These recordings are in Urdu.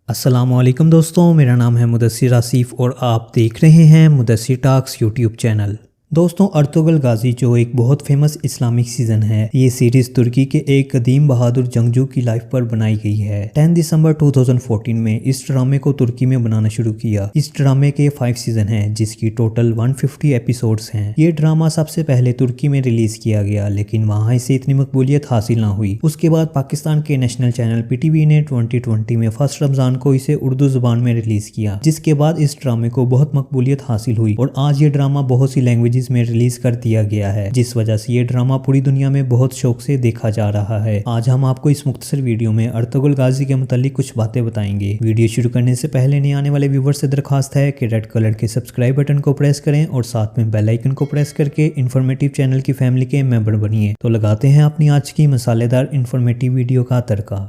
السلام علیکم دوستوں، میرا نام ہے مدثر آصف اور آپ دیکھ رہے ہیں مدثر ٹاکس یوٹیوب چینل۔ دوستوں، ارطغرل غازی جو ایک بہت فیمس اسلامک سیزن ہے، یہ سیریز ترکی کے ایک قدیم بہادر جنگجو کی لائف پر بنائی گئی ہے۔ 10 دسمبر 2014 میں اس ڈرامے کو ترکی میں بنانا شروع کیا۔ اس ڈرامے کے 5 سیزن ہیں جس کی ٹوٹل 150 ایپیسوڈز ہیں۔ یہ ڈرامہ سب سے پہلے ترکی میں ریلیز کیا گیا لیکن وہاں اسے اتنی مقبولیت حاصل نہ ہوئی۔ اس کے بعد پاکستان کے نیشنل چینل PTV نے 2020 میں 1 رمضان کو اسے اردو زبان میں ریلیز کیا، جس کے بعد اس ڈرامے کو بہت مقبولیت حاصل ہوئی اور آج یہ ڈرامہ بہت سی لینگویجز میں ریلیز کر دیا گیا ہے، جس وجہ سے یہ ڈرامہ پوری دنیا میں بہت شوق سے دیکھا جا رہا ہے۔ آج ہم آپ کو اس مختصر ویڈیو میں ارطغرل غازی کے متعلق کچھ باتیں بتائیں گے۔ ویڈیو شروع کرنے سے پہلے نئے آنے والے ویور سے درخواست ہے کہ ریڈ کلر کے سبسکرائب بٹن کو پریس کریں اور ساتھ میں بیل آئیکن کو پریس کر کے انفارمیٹیو چینل کی فیملی کے ممبر بنیے۔ تو لگاتے ہیں اپنی آج کی مسالے دار انفارمیٹیو ویڈیو کا تڑکا۔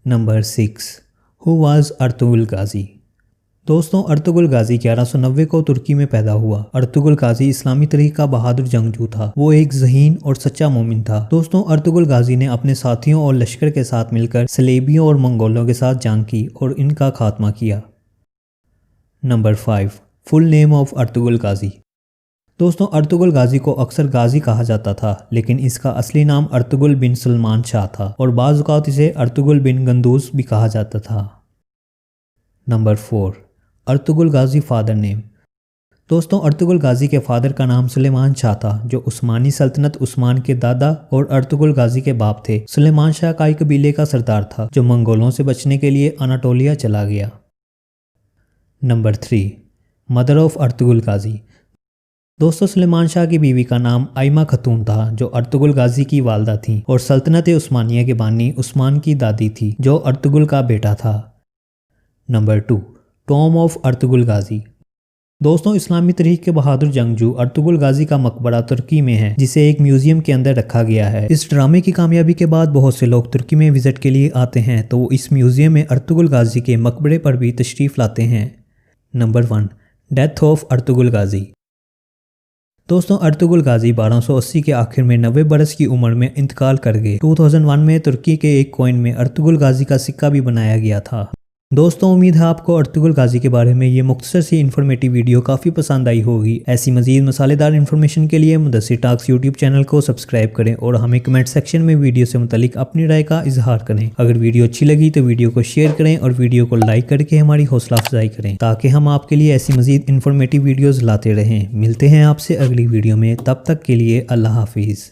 Number 6، who was Ertugrul Ghazi? دوستوں، ارطغرل غازی 1190 کو ترکی میں پیدا ہوا۔ ارطغرل غازی اسلامی تاریخ کا بہادر جنگجو تھا۔ وہ ایک ذہین اور سچا مومن تھا۔ دوستوں، ارطغرل غازی نے اپنے ساتھیوں اور لشکر کے ساتھ مل کر صلیبیوں اور منگولوں کے ساتھ جنگ کی اور ان کا خاتمہ کیا۔ Number 5، full name of Ertugrul Ghazi? دوستوں، ارطغرل غازی کو اکثر غازی کہا جاتا تھا لیکن اس کا اصلی نام ارطغرل بن سلیمان شاہ تھا اور بعض اوقات اسے ارطغرل بن گندوز بھی کہا جاتا تھا۔ Number 4، Ertugrul Ghazi father name? دوستوں، ارطغرل غازی کے فادر کا نام سلیمان شاہ تھا جو عثمانی سلطنت عثمان کے دادا اور ارطغرل غازی کے باپ تھے۔ سلیمان شاہ کائی قبیلے کا سردار تھا جو منگولوں سے بچنے کے لیے اناٹولیا چلا گیا۔ Number 3، mother of Ertugrul Ghazi? دوستوں، سلیمان شاہ کی بیوی کا نام آئمہ خاتون تھا جو ارطغرل غازی کی والدہ تھیں اور سلطنت عثمانیہ کے بانی عثمان کی دادی تھی جو ارطغرل کا بیٹا تھا۔ Number 2، Tom of Ertugrul Ghazi? دوستوں، اسلامی تاریخ کے بہادر جنگجو ارطغرل غازی کا مقبرہ ترکی میں ہے جسے ایک میوزیم کے اندر رکھا گیا ہے۔ اس ڈرامے کی کامیابی کے بعد بہت سے لوگ ترکی میں وزٹ کے لیے آتے ہیں تو وہ اس میوزیم میں ارطغرل غازی کے مقبرے پر بھی تشریف لاتے ہیں۔ Number 1، death of Ertugrul Ghazi? دوستوں، ارطغرل غازی 1280 کے آخر میں 90 برس کی عمر میں انتقال کر گئے۔ 2001 میں ترکی کے ایک کوئن میں ارطغرل غازی کا سکہ بھی بنایا گیا تھا۔ دوستوں، امید ہے آپ کو ارطغرل غازی کے بارے میں یہ مختصر سی انفارمیٹیو ویڈیو کافی پسند آئی ہوگی۔ ایسی مزید مسالے دار انفارمیشن کے لیے مدثر ٹاکس یوٹیوب چینل کو سبسکرائب کریں اور ہمیں کمنٹ سیکشن میں ویڈیو سے متعلق اپنی رائے کا اظہار کریں۔ اگر ویڈیو اچھی لگی تو ویڈیو کو شیئر کریں اور ویڈیو کو لائک کر کے ہماری حوصلہ افزائی کریں تاکہ ہم آپ کے لیے ایسی مزید انفارمیٹیو ویڈیوز لاتے رہیں۔ ملتے ہیں آپ سے اگلی ویڈیو میں، تب تک کے لیے اللہ حافظ۔